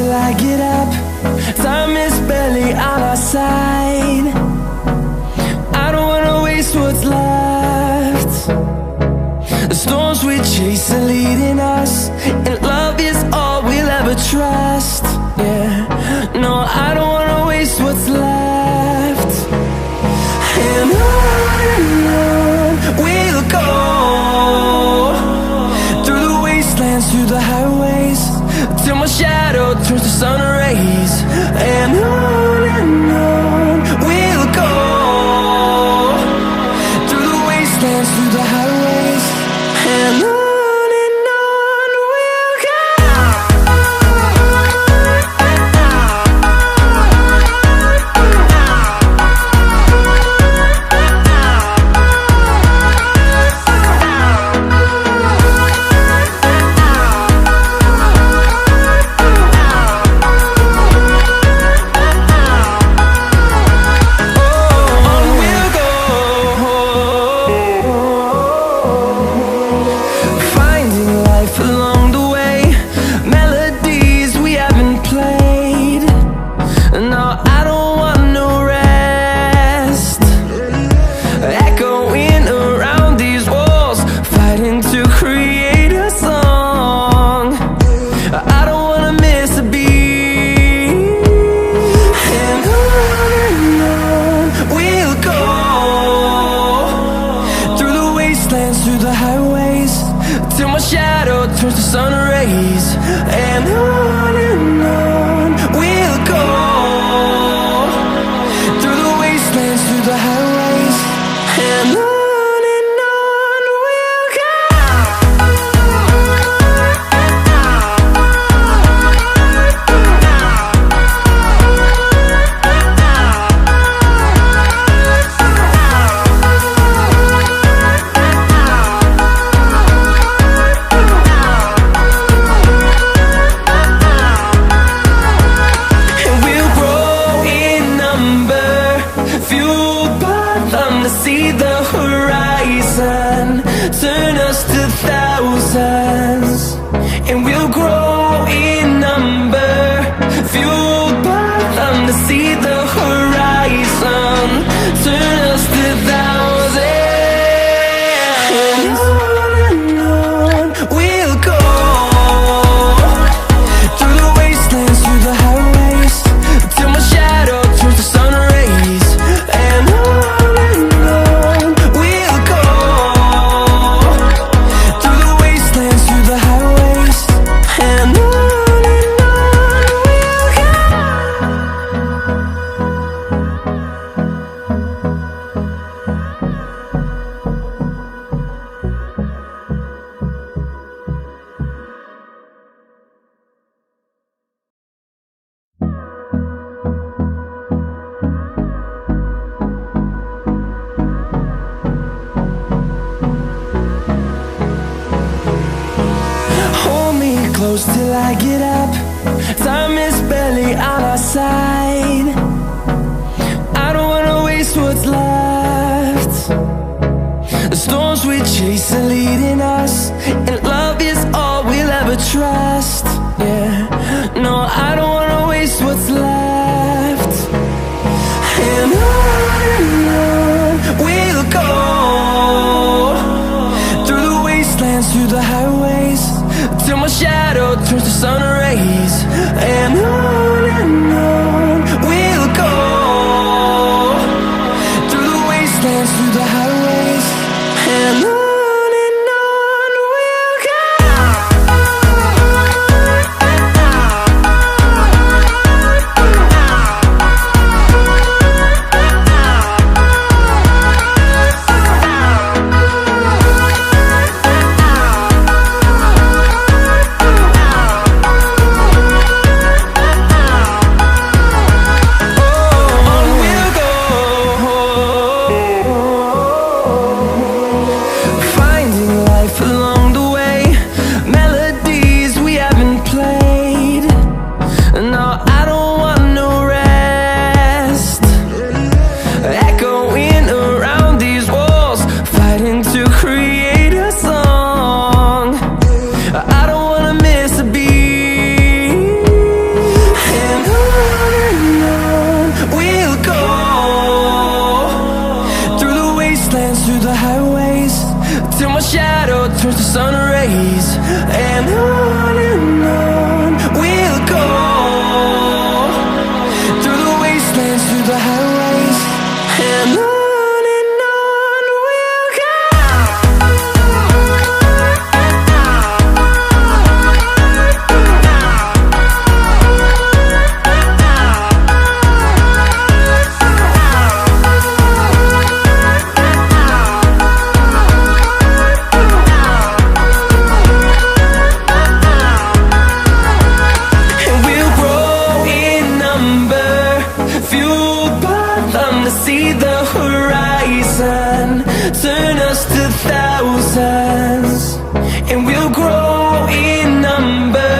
till I get up. Time is barely on our side. I don't wanna waste what's left. The storms we chase are leading us, and love is all we'll ever trust. Yeah, no, I don't wanna waste what's left. And on we'll go, through the wastelands, through the highways, till my shadow turns to sun rays. And on we'll go, through the wastelands, through the highways, and on we'll go. Till I get up, time is barely on our side. I don't wanna waste what's left. The storms we chase are leading us, and love is all we'll ever trust. Yeah, no, I don't wanna waste what's left. And on we'll go, through the wastelands, through the highways, till my shadow turns to sun rays. And on we'll fueled by them to see the horizon, turn us to thousands, and we'll grow in number.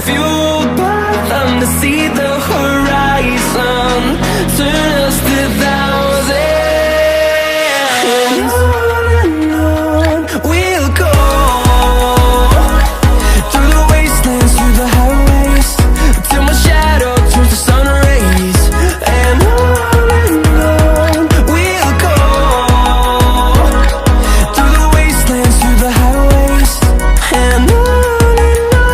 Fueled by them to see the horizon, turn us to thousands, and on we'll go, through the wastelands, through the highways, till my shadow turns to sun rays. And on we'll go, through the wastelands, through the highways, and on we'll go.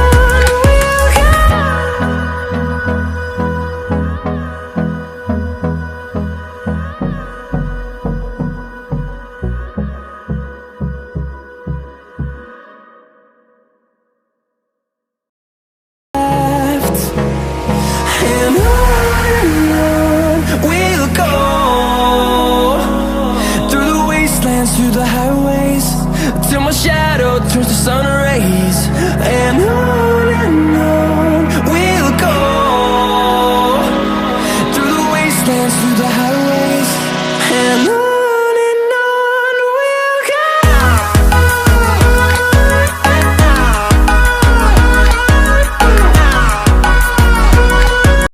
Left. And on we'll go, through the wastelands, through the highways, till my shadow